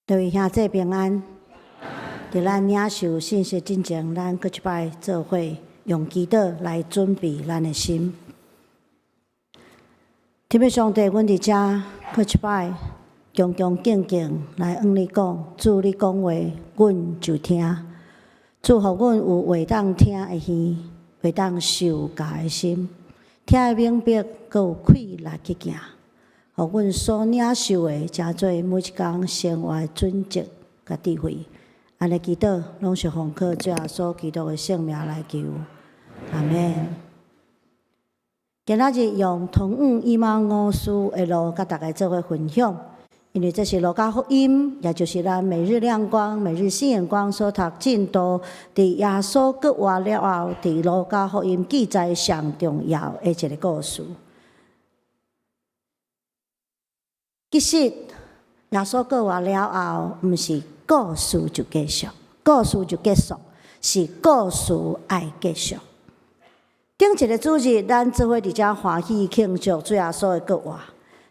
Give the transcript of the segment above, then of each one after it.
各位兄弟平安。伫咱领受信息之前，咱搁一摆做伙用祈祷来准备咱的心。天父上帝，阮伫遮搁一摆恭恭敬敬来向你讲，主你讲话，阮就听。祝福阮有话当听的耳，话当受教的心，听得明白，搁有气力去行。互阮所领受的，诚做每一工生活的准则甲智慧。安尼祈祷，拢是奉靠主耶稣基督的圣名来求，阿门。今仔日用同五以马五书的路，甲大家做伙分享，因为这是路加福音，也就是咱每日亮光、每日新眼光所读进度。伫耶稣搁活了后，伫路加福音记载上重要的一个故事。其实耶稣搁活了后，毋是故事就结束，故事就结束，是故事爱结束。顶一个主日，咱做伙伫遮欢喜庆祝主耶稣的搁活，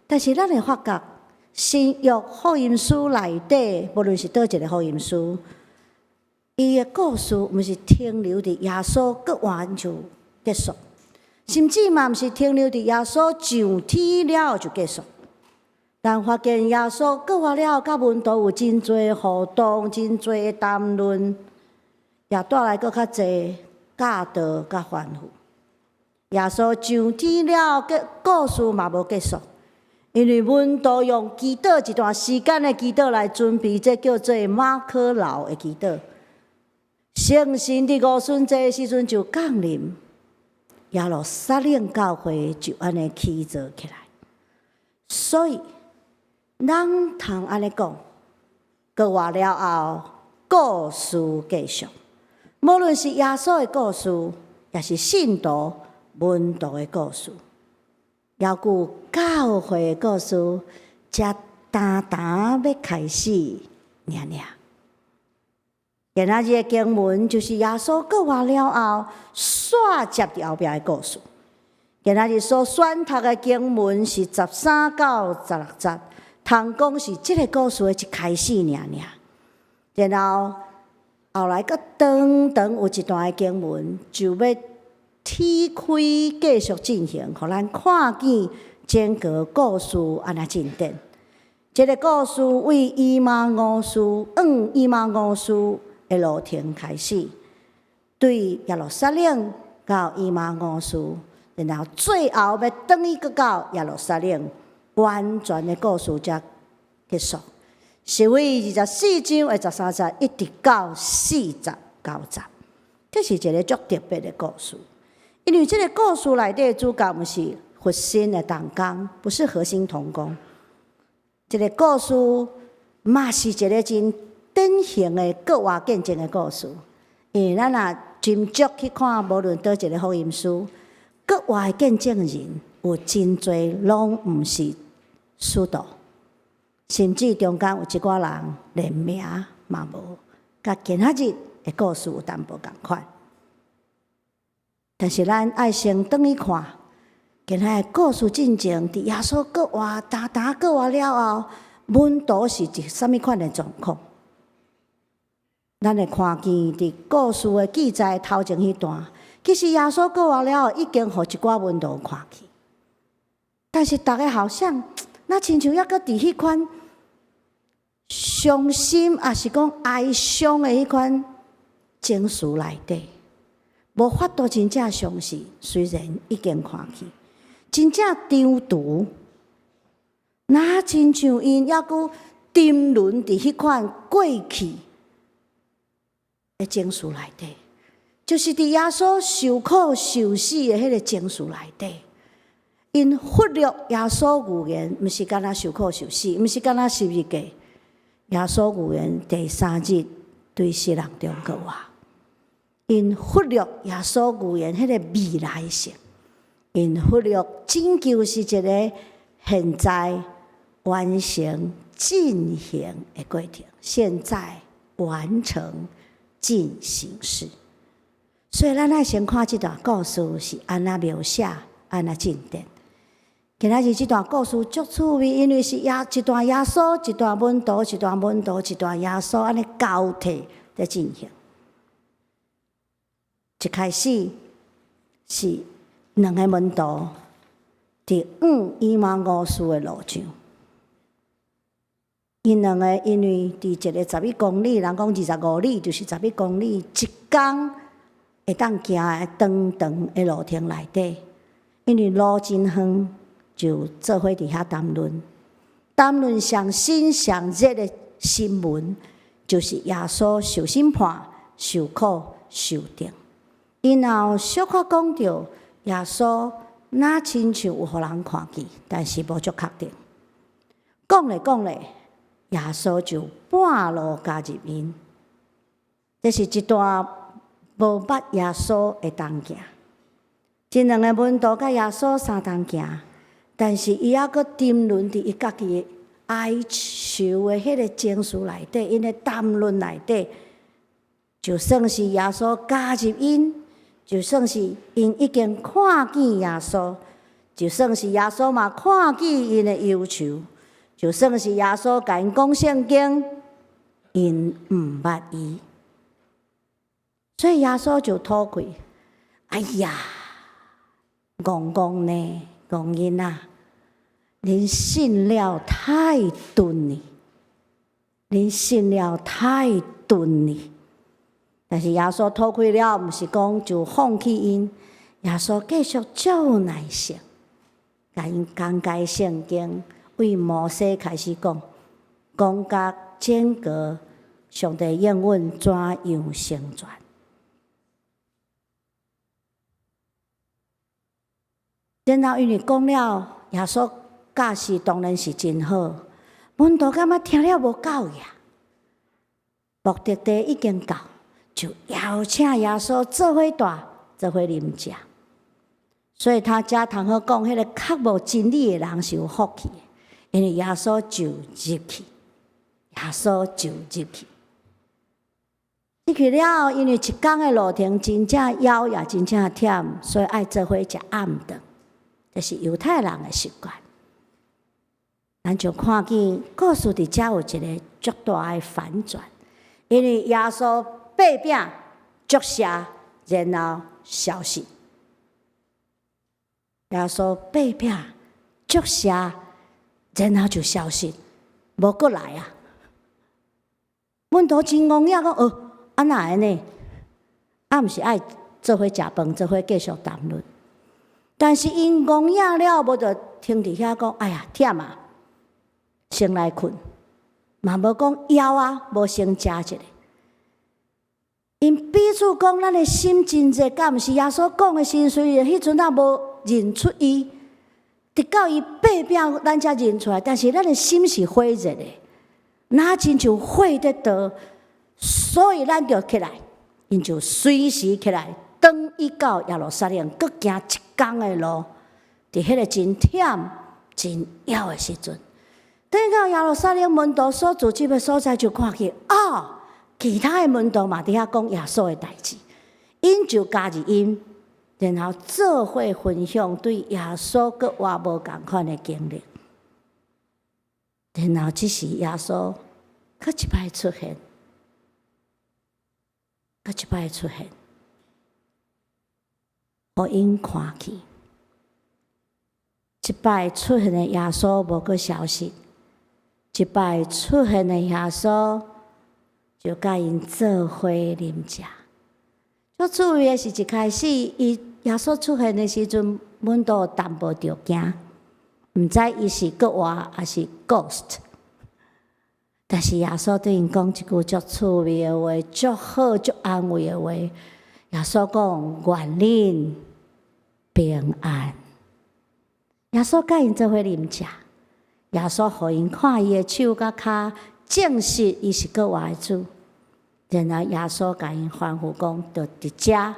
但是咱会发觉新约福音书内底，无论是倒一个福音书，伊的故事毋是停留伫耶稣搁活就结束，甚至嘛毋是停留伫耶稣上天了就结束。但发现耶稣搁活了，甲门徒有真侪互动，真侪谈论，也带来搁较侪教导甲吩咐。耶稣上天了，故事嘛无结束，因为门徒用祈祷一段时间的祈祷来准备，这叫做马可楼的祈祷。圣神伫五旬节的时阵就降临，耶路撒冷教会就安尼起造起来，所以。咱通安尼讲，搁活了后，故事继续。无论是耶稣的故事，也是信徒、门徒的故事，还有教会的故事，才单单要开始尔。今仔日的经文就是耶稣搁活了后，煞接伫后壁的故事。今仔日所选读的经文是13到16节。通讲是即个故事的一开始尔，然后来搁长有一段的经文，就要展开继续进行，互咱看见整个故事安那进展。即个故事为以马五书的路程开始，对耶路撒冷到以马五书，然后最后要转去搁到耶路撒冷。完全的故事才结束，是为24章的13节一直到49节，这是一个足特别的故事。因为这个故事内底的主角毋是核心的同工，不是核心同工。这个故事嘛是一个真典型的各活见证的故事。因为咱若斟酌去看，无论倒一个福音书，各活的见证人有真侪拢毋是。使徒，甚至中间有一寡人连名嘛无，甲今仔日的故事有淡薄共款。但是咱爱先转去看，今仔的故事进程，伫耶稣搁活、单搁活了后，门徒是一啥物款的状况？咱会看见伫故事的记载头前迄段，其实耶稣搁活了后，已经互一寡门徒看去，但是大家好像。那亲像抑搁伫迄款伤心，也是讲哀伤的迄款情绪内底，无法度真正相信。虽然已经看去，真正张图，那亲像因抑搁沉沦伫迄款过去的情绪内底，就是伫耶稣受苦受死的迄个情绪内底。因忽略耶稣预言，毋是干那受苦受死，毋是干那十字架。耶稣预言第3日对世人中搁活，因忽略耶稣预言迄个未来性，因忽略拯救是一个现在完成进行的过程，现在完成进行式。所以咱爱先看这段故事是安那描写，安那进展。今仔日即段故事足趣味，因为是一段耶稣，一段门徒，一段门徒，一段耶稣，安尼交替在进行。一开始是两个门徒伫以马五斯的路上，因两个因为伫一个11公里，人讲25里就是11公里，一天会当行的长长的路程内底，因为路真远，就做伙伫遐谈论上新上热的新闻，就是耶稣受审判、受苦、受定。然后小可讲到耶稣哪亲像有互人看见，但是无足确定。讲咧，耶稣就半路加入因。这是一段无捌耶稣的同行。这两个门徒甲耶稣相同行，但是伊还阁沉沦伫伊家己的哀愁的迄个情绪内底，因的谈论内底，就算是耶稣加入因。就算是因已经看见耶稣，就算是耶稣嘛看见因的忧愁，就算是耶稣甲因讲圣经，因毋捌伊，所以耶稣就吐气，哎呀，戆呢，戆囡仔，恁信了太钝了，恁信了太钝了。但是耶稣吐气了，毋是讲就放弃因，耶稣继续足有耐性，甲因讲解圣经，为摩西开始讲，讲甲整个上帝应允怎样成全。然后因为讲了，耶稣教示当然是真好，门徒感觉听了无够呀，目的地已经到。就邀请耶稣做伙住，做伙啉食，所以他才通好讲，迄个较无真理的人是有福气的，因为耶稣就入去，耶稣就入去。入去了后，因为一天的路程真正遥也真正忝，所以爱做伙食暗顿，这是犹太人的习惯。咱就看见故事伫遮有一个足大的反转，因为耶稣背饼祝谢，然后消失。耶稣背饼祝谢，然后就消失，无过来啊！门徒真懵呀，讲安那安尼？毋是爱做伙食饭，做伙继续谈论。但是因懵呀了，无就停伫遐讲，哎呀，忝啊，先来困，嘛无讲枵啊，无先食一下。因彼此讲，咱的心真热，敢毋是耶稣讲的时，虽然迄阵也无认出伊，直到伊背饼，咱才认出来。但是咱的心是火热的，哪亲像火在倒，所以咱就起来，因就随时起来，当伊到耶路撒冷，搁行一天的路，伫迄个真忝、真枵的时阵，等到耶路撒冷门徒所住即个所在，就看见其他的门徒嘛，伫遐讲耶稣的代志，因就加入因，然后做伙分享对耶稣搁活无共款的经历。然后这时耶稣搁一摆出现，互因看见。一摆出现的耶稣无搁消失，一摆出现的耶稣就甲因做伙啉食。足趣味的是一开始，耶稣出现的时阵，阮都有淡薄着惊，毋知伊是国活还是 ghost。但是耶稣对因讲一句足趣味的话，足好足安慰的话。耶稣讲：愿恁平安。耶稣甲因做伙啉食，耶稣互因看伊的手甲骹，证实伊是国活的主。然后耶稣甲因吩咐讲：就伫遮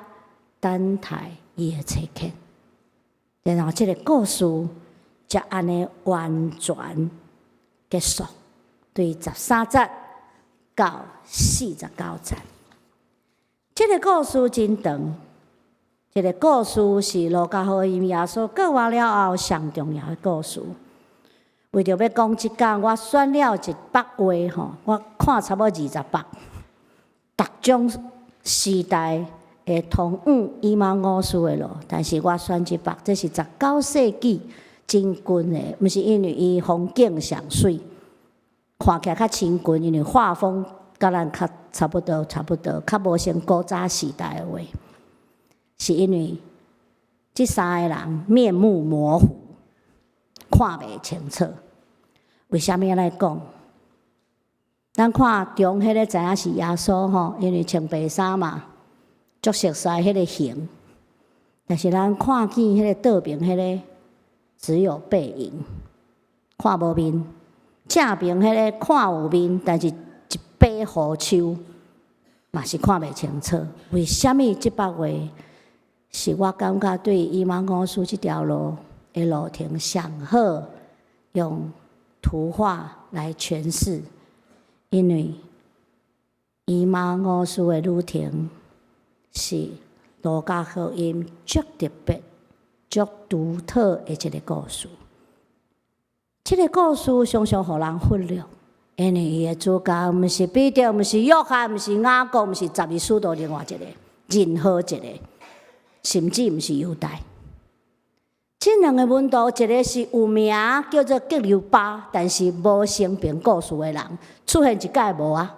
等待伊的差遣。然后这个故事才安尼完全结束，对13节到49节。这个故事真长，这个故事是路加福音耶稣过活了后上重要的故事。为着要讲即天，我选了100话吼，我看差不多20百，逐种时代的同以马五士的路，但是我选100，这是19世纪真近的，毋是因为伊风景上水，看起来较亲近，因为画风甲咱较差不多，较无像古早时代的话，是因为即3个人面目模糊，看袂清楚。为虾米来讲？咱看中迄个知影是耶稣吼，因为穿白衫嘛，足熟悉迄个形。但是咱看见迄个倒边迄个只有背影，看无面；正边迄个看有面，但是一把胡鬚嘛是看袂清楚。为虾米100话是我感觉对以马五士这条路的路程上好用图画来诠释，因为以马五士的旅程是路加福音足特别、足独特的一个故事。这个故事常常互人忽略，因为伊的主角毋是彼得，毋是约翰，毋是雅各，毋是12使徒另外一个，任何一个，甚至毋是犹大。这2个门徒，一个是有名叫做革流巴，但是无生平故事的人，出现一届无啊。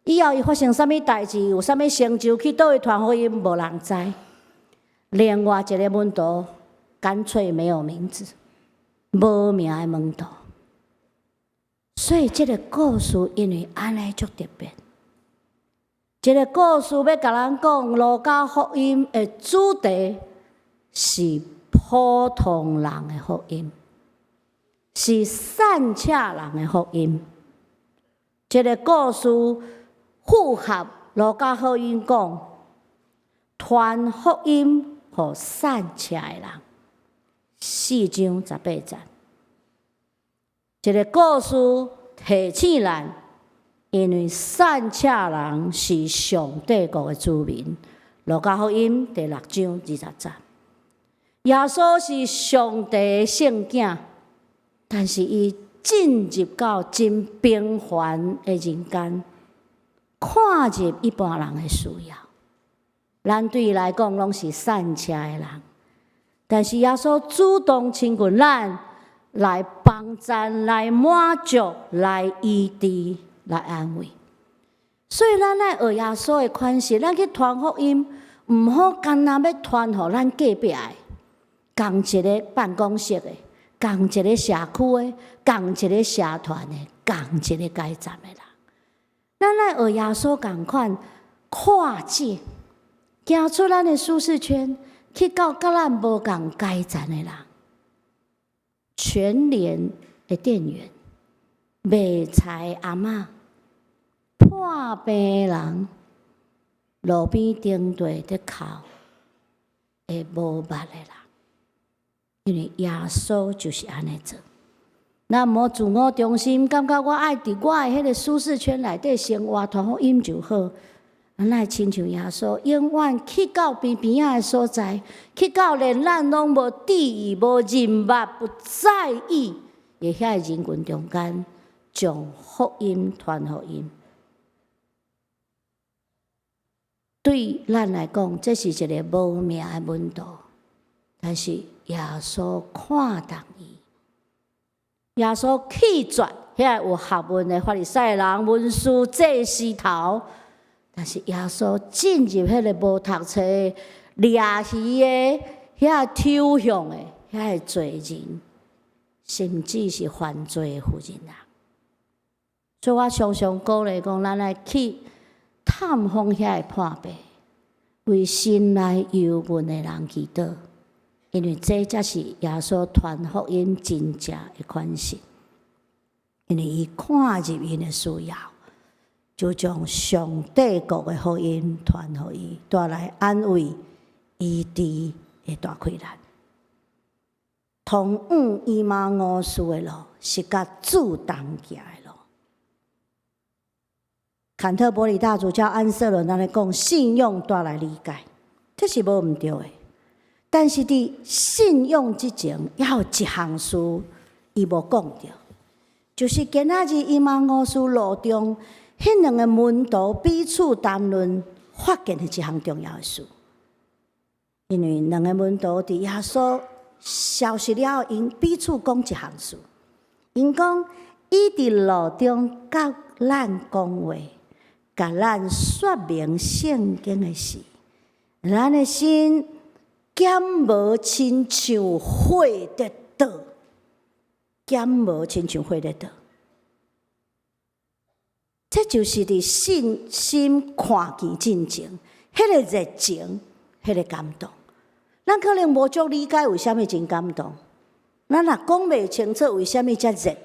以后伊发生啥物代志，有啥物成就，去倒位传福音，无人知。另外一个门徒干脆没有名字，无名的门徒。所以这个故事因为安尼足特别。这个故事要甲咱讲，路加福音的主题是普通人的福音，是善车人的福音。这个故事符合路加福音讲，传福音予善车的人，4章18节。这个故事提醒咱，因为善车人是上帝国的子民。路加福音第6章20节。耶稣是上帝的圣子，但是伊进入到真平凡的人间，看入一般人的需要。咱对伊来讲拢是善车的人，但是耶稣主动亲近咱，来帮咱、来满足、来医治、来安慰。所以咱来学耶稣的款式，咱去传福音，毋好干那要传互咱隔壁的。共一个办公室的，共一个社区的，共一个社团的，共一个街站的人，咱来学耶稣共款跨界，行出咱的舒适圈，去到甲咱无共街站的人，全联的店员，卖菜阿嬷，破病人，路边顶地在哭的无捌的人。因为耶稣就是安尼做，咱莫自我中心，感觉我爱伫我的迄个舒适圈内底生活，传福音就好。咱来亲像耶稣，永远去到边边仔的所在，去到连咱拢无注意、无认捌、不在意的遐个人群中间，将福音传福音。对咱来讲，这是一个无名的门徒，但是耶稣看重伊，耶稣拒绝遐有学问的法利赛人、文士、祭司头，但是耶稣进入迄个无读册、掠鱼的、遐抽象的、遐个罪人，甚至是犯罪的妇人人。所以我常常鼓励讲，咱来去探访遐个破病，为心内忧闷的人祈祷。因为这才是耶稣传福音真正的款式，因为伊看入因的需要，就将上帝国的福音传予伊，带来安慰、医治的大困难。通往以马五士的路是甲主同行的路。坎特伯里大主教安瑟伦安尼讲：信用带来理解。这是无毋对的。但是伫信用之前，还有一项事伊无讲到，就是今仔日伊玛乌斯路中，迄两个门徒彼此谈论发现的一项重要的事。因为两个门徒伫耶稣消失了后，因彼此讲一项事。因讲，伊伫路中甲咱讲话，甲咱说明圣经的事，咱的心减无亲像火的道，减无亲像火的道。这就是伫信心看见进前，迄个热情，迄个感动。咱可能无足理解为虾米真感动，咱若讲袂清楚为虾米遮热，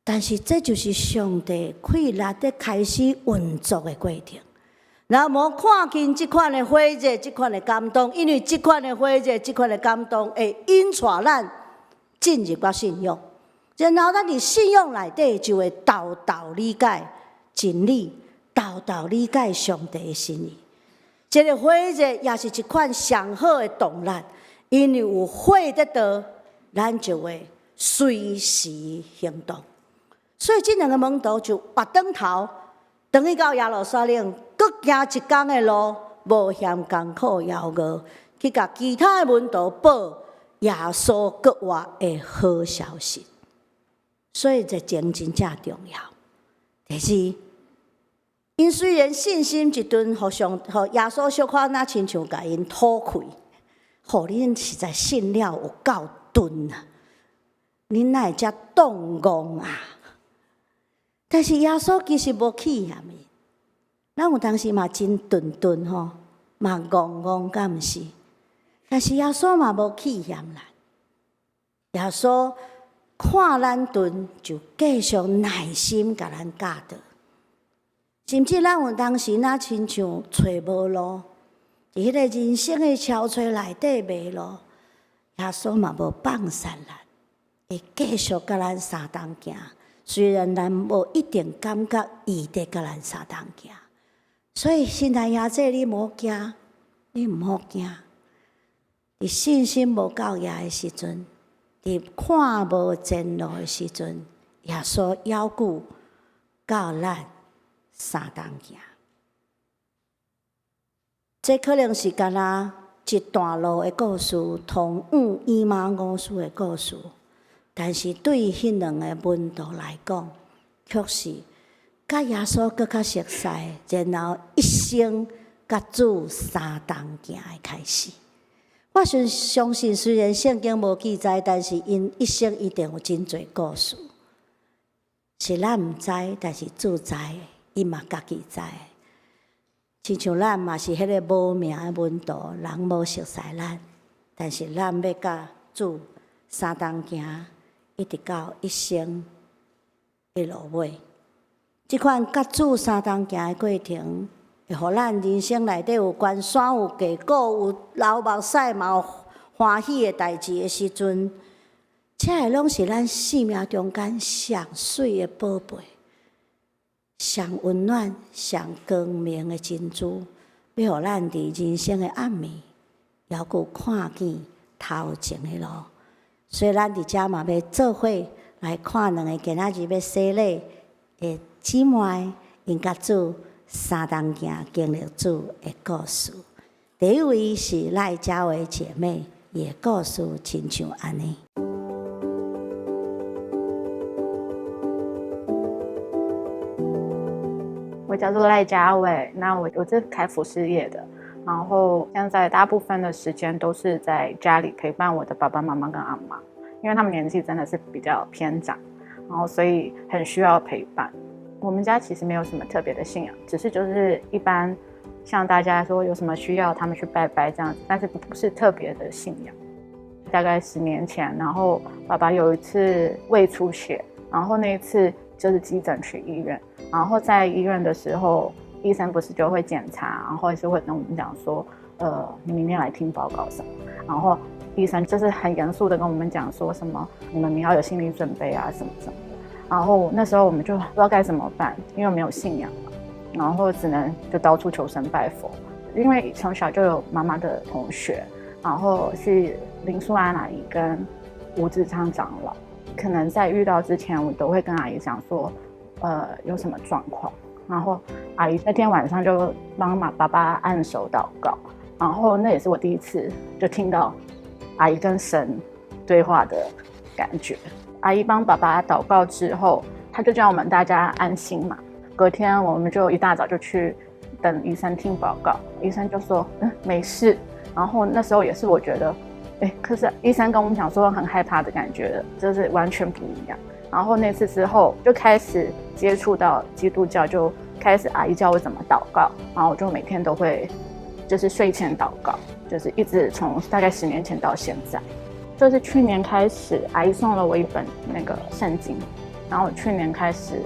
但是这就是上帝气力在开始运作的过程。若无看见即款的火热，即款的感动，因为即款的火热，即款的感动会引带咱进入到信仰，然后咱伫信仰内底就会道道理解真理，道道理解上帝的心意。这个火热也是一款上好的动力，因为有火在倒，咱就会随时行动。所以这两个门徒就拔转头，等去到耶路撒冷，各行一天的路，无嫌艰苦遥饿，去甲其他的门徒报耶稣国话的好消息。所以热情真正重要。第四，因虽然信心一顿，互耶稣小可那亲像甲因吐开，互恁实在信了有够顿啊！恁哪会遮动戆啊？但是耶稣其实无气嫌伊，咱有当时嘛真顿吼，嘛戆，敢毋是？但是耶稣嘛无气嫌咱，耶稣看咱顿就继续耐心甲咱教导。甚至咱有当时若亲像找无路，伫迄个人生的憔悴内底迷路，耶稣嘛无放散咱，会继续甲咱相同行。虽然咱无一定感觉伊伫甲咱相同行，所以现在也这你莫惊，你毋好惊。伫信心无够野的时阵，伫看无前路的时阵，耶稣要求教咱相同行，这可能是干那一段路的故事，同以马忤斯的故事，但是对迄两个门徒来讲，却是甲耶稣更较熟悉，然后一生甲主相同行的开始。我相信，虽然圣经无记载，但是因一生一定有真侪故事，是咱毋知，但是主知的。伊嘛家己知，亲像咱嘛是迄个无名的门徒，人无熟悉咱，但是咱要甲主相同行，一直到一生的路尾。即款甲主相同行的过程，会互咱人生内底有关山有低谷，有流目屎嘛有欢喜的代志的时阵，这个拢是咱生命中间上水的宝贝。上温暖、上光明的珍珠，要互咱伫人生的暗暝，犹阁看见头前的路。所以咱伫遮嘛要做伙来看两个今仔日要洗礼的姊妹，因甲主相同行，经历主的故事。第一位是赖家伟姐妹，伊的故事亲像安尼。我叫做赖家伟，那我是开服饰业的，然后现在大部分的时间都是在家里陪伴我的爸爸妈妈跟阿妈，因为他们年纪真的是比较偏长，然后所以很需要陪伴。我们家其实没有什么特别的信仰，只是就是一般像大家说有什么需要他们去拜拜这样子，但是不是特别的信仰。大概10年前，然后爸爸有一次胃出血，然后那一次就是急诊去医院，然后在医院的时候，医生不是就会检查，然后也是会跟我们讲说，你明天来听报告什么，然后医生就是很严肃的跟我们讲说什么，你们要有心理准备啊什么什么的。然后那时候我们就不知道该怎么办，因为没有信仰嘛，然后只能就到处求神拜佛，因为从小就有妈妈的同学，然后是林素安阿姨跟吴志昌长老，可能在遇到之前，我都会跟阿姨讲说，有什么状况，然后阿姨那天晚上就帮爸爸按手祷告，然后那也是我第一次就听到阿姨跟神对话的感觉。阿姨帮爸爸祷告之后，他就叫我们大家安心嘛。隔天我们就一大早就去等医生听报告，医生就说没事。然后那时候也是我觉得，可是医生跟我们讲说很害怕的感觉，就是完全不一样。然后那次之后就开始接触到基督教，就开始阿姨教我怎么祷告，然后我就每天都会就是睡前祷告，就是一直从大概10年前到现在。就是去年开始，阿姨送了我一本那个圣经，然后我去年开始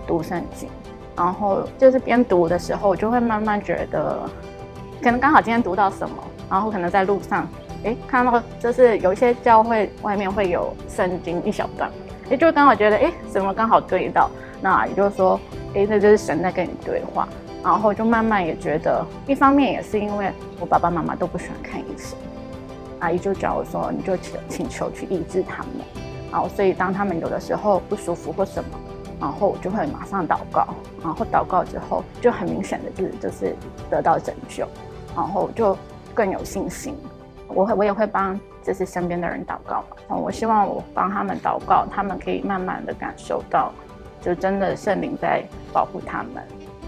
读圣经，然后就是边读的时候，我就会慢慢觉得，可能刚好今天读到什么，然后可能在路上，看到就是有一些教会外面会有圣经一小段，就刚好觉得，怎么刚好对到，那也就是说，那就是神在跟你对话，然后就慢慢也觉得，一方面也是因为我爸爸妈妈都不喜欢看医生。阿姨就叫我说，你就请求去医治他们，然后所以当他们有的时候不舒服或什么，然后我就会马上祷告，然后祷告之后就很明显的就是得到拯救，然后就更有信心。我也会帮就是身边的人祷告嘛，我希望我帮他们祷告，他们可以慢慢的感受到，就真的圣灵在保护他们，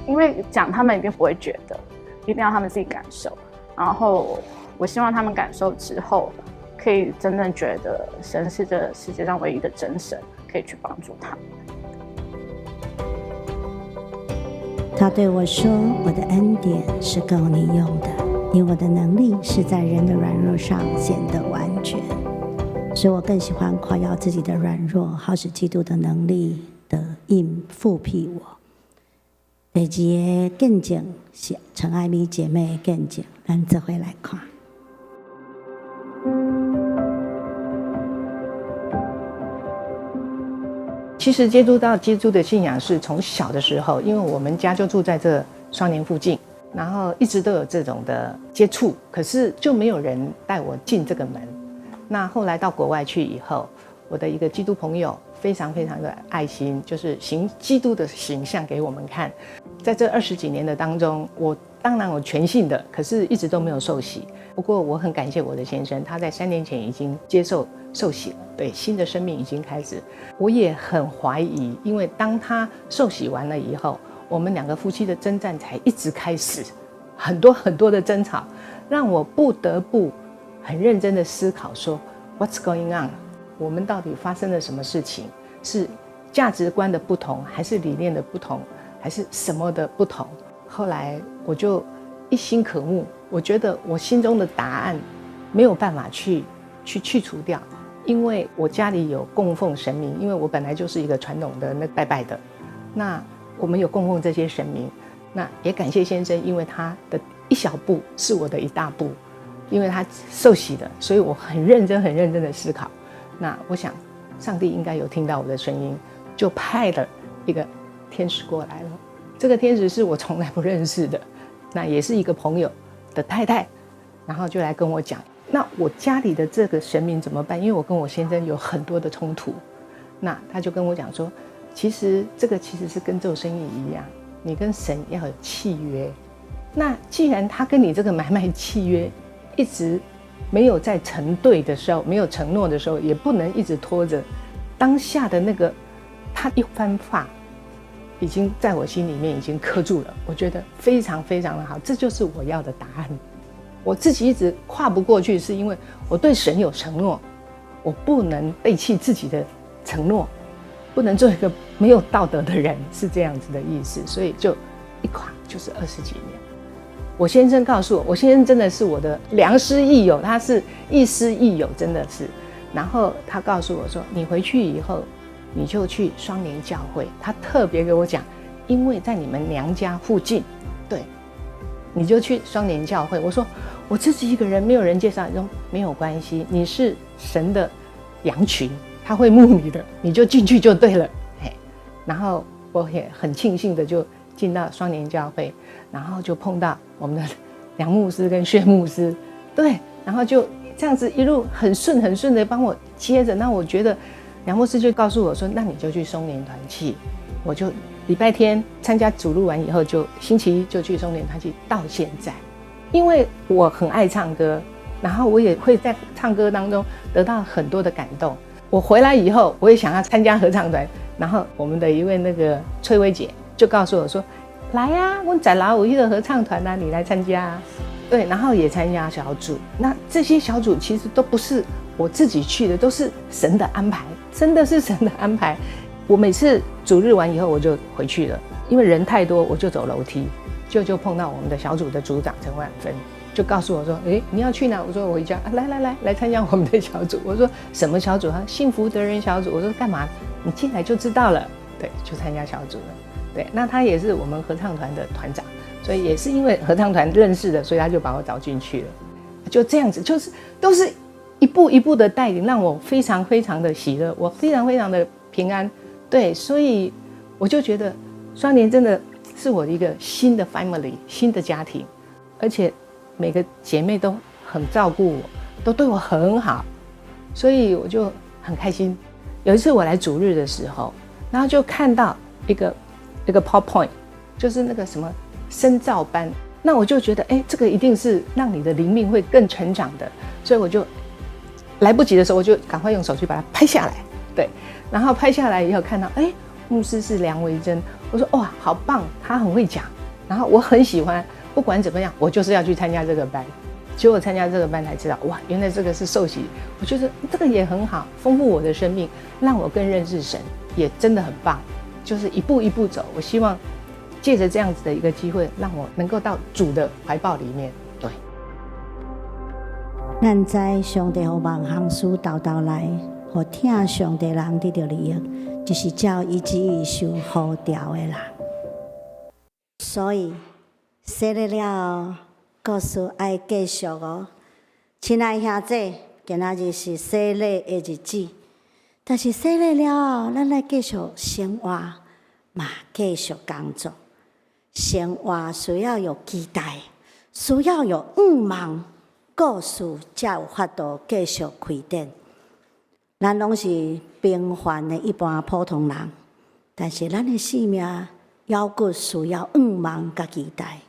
因为讲他们一定不会觉得，一定要他们自己感受，然后。我希望他们感受之后，可以真正觉得神是这世界上唯一的真神，可以去帮助他们。他对我说：“我的恩典是够你用的，因为我的能力是在人的软弱上显得完全。”所以我更喜欢夸耀自己的软弱，好使基督的能力得应复辟我。第二个见证是陈爱咪姐妹的见证，咱这回来看。其实接触到基督的信仰是从小的时候，因为我们家就住在这双连附近，然后一直都有这种的接触，可是就没有人带我进这个门。那后来到国外去以后，我的一个基督朋友非常非常的爱心，就是行基督的形象给我们看。在这20几年的当中，我当然我全信的，可是一直都没有受洗。不过我很感谢我的先生，他在3年前已经接受受洗了，对，新的生命已经开始。我也很怀疑，因为当他受洗完了以后，我们2个夫妻的征战才一直开始，很多很多的争吵，让我不得不很认真的思考说 What's going on？ 我们到底发生了什么事情？是价值观的不同，还是理念的不同，还是什么的不同？后来我就一心渴慕，我觉得我心中的答案没有办法去除掉，因为我家里有供奉神明，因为我本来就是一个传统的那拜拜的，那我们有供奉这些神明，那也感谢先生，因为他的一小步是我的一大步，因为他受洗了，所以我很认真的思考。那我想上帝应该有听到我的声音，就派了一个天使过来了。这个天使是我从来不认识的，那也是一个朋友的太太，然后就来跟我讲，那我家里的这个神明怎么办？因为我跟我先生有很多的冲突，那他就跟我讲说，其实这个其实是跟做生意一样，你跟神要有契约。那既然他跟你这个买卖契约一直没有在成对的时候，没有承诺的时候，也不能一直拖着。当下的那个他一番话，已经在我心里面已经刻住了，我觉得非常非常的好，这就是我要的答案。我自己一直跨不过去，是因为我对神有承诺，我不能背弃自己的承诺，不能做一个没有道德的人，是这样子的意思。所以就一跨就是20几年。我先生告诉我，我先生真的是我的良师益友，他是亦师亦友，真的是。然后他告诉我说，你回去以后你就去双连教会，他特别给我讲，因为在你们娘家附近，对，你就去双连教会。我说我自己一个人，没有人介绍。你说没有关系，你是神的羊群，他会牧你的，你就进去就对了。然后我也很庆幸的就进到双连教会，然后就碰到我们的梁牧师跟薛牧师，对，然后就这样子一路很顺的帮我接着。那我觉得梁牧师就告诉我说，那你就去松联团契。我就礼拜天参加主日完以后，就星期一就去松联团契，到现在。因为我很爱唱歌，然后我也会在唱歌当中得到很多的感动。我回来以后，我也想要参加合唱团，然后我们的一位那个翠薇姐就告诉我说，来啊，我在老五一的合唱团啊，你来参加啊。对，然后也参加小组。那这些小组其实都不是我自己去的，都是神的安排，真的是神的安排。我每次主日完以后我就回去了，因为人太多，我就走楼梯，就碰到我们的小组的组长陈婉芬，就告诉我说，你要去哪？我说我回家，来参加我们的小组。我说什么小组？他幸福得人小组。我说干嘛？你进来就知道了。对，就参加小组了。对，那他也是我们合唱团的团长，所以也是因为合唱团认识的，所以他就把我找进去了。就这样子，就是都是一步一步的带领，让我非常的喜乐，我非常的平安。对，所以我就觉得双联真的是我的一个新的 family， 新的家庭，而且每个姐妹都很照顾我，都对我很好，所以我就很开心。有一次我来主日的时候，然后就看到一个 PowerPoint， 就是那个什么深造班，那我就觉得这个一定是让你的灵命会更成长的，所以我就来不及的时候，我就赶快用手机把它拍下来。对，然后拍下来以后看到，牧师是梁维珍，我说哇，好棒，他很会讲，然后我很喜欢，不管怎么样，我就是要去参加这个班。结果参加这个班才知道，哇，原来这个是受洗，我觉得这个也很好，丰富我的生命，让我更认识神，也真的很棒，就是一步一步走。我希望借着这样子的一个机会，让我能够到主的怀抱里面。对，咱知上帝和万行书道来。和听上帝人得到利益，就是照伊旨意受呼召的人。所以洗礼了，故事爱继续哦。亲爱兄弟，今仔日是洗礼的日子，但是洗礼了后，咱来继续生活，嘛继续工作。生活需要有期待，需要有愿望，故事才有法度继续开展。咱拢是平凡的一般普通人，但是咱的生命要骨需要愿望甲期待。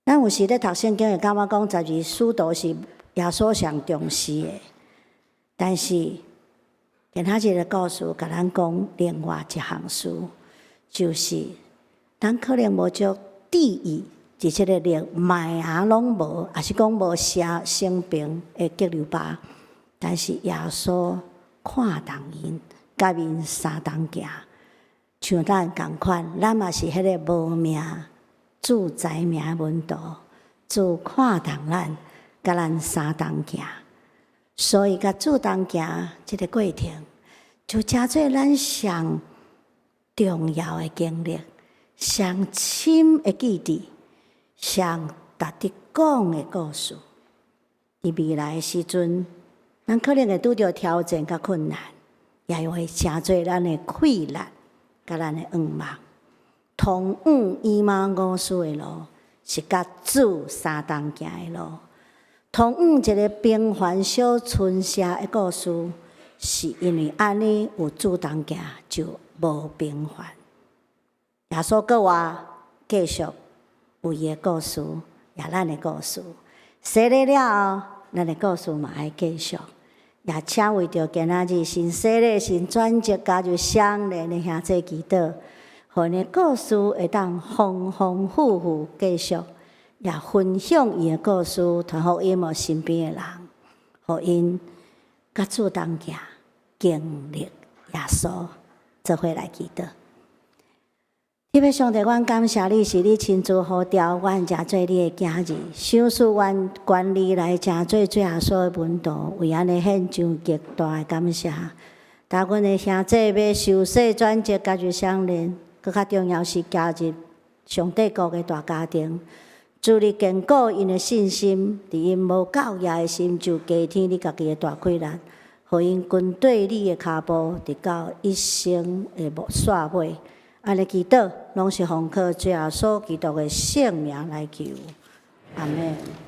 咱有时咧读圣经会感觉讲12使徒是耶稣上重视的，但是今仔日的故事甲咱讲另外一项事，就是咱可能无足注意，而且咧连麦芽拢无，也是讲无写生病的激流吧。但是耶稣看重因，甲因相同行，像咱同款，咱嘛是迄个无名、主宰名的门徒，主看重咱，甲咱相同行。所以甲主同行这个过程，就真做咱上重要的经历，上深的记忆，上值得讲的故事。伫未来的时阵，咱可能会拄着挑战甲困难，也会成做咱的快乐，甲咱的愿望。同往伊玛五斯的路，是甲主相同行的路；同往一个平凡小村社的故事，是因为安尼有主同行，就无平凡。耶稣佮我继续有伊的故事，也咱的故事。洗礼了后，咱的故事嘛爱继续。也请为着今仔日新洗礼、新转接加入相连的兄弟祈祷，互因的故事会当丰丰富富继续，也分享伊的故事，传互因无身边的人，互因甲主同行，经历耶稣，做伙来祈祷。特别上帝，阮感谢你，是你亲自呼召阮，诚做你的囝儿，赏赐阮管理来诚做最后所的门徒，为安尼献上极大的感谢。但阮的兄弟要受洗转接加入相连，搁较重要是加入上帝国的大家庭，助力坚固因的信心，伫因无教业的心就加添你家己的大气力，互因跟对你的脚步，直到一生的煞尾。安尼祈祷，拢是奉靠最后所基督的圣名来求，阿门。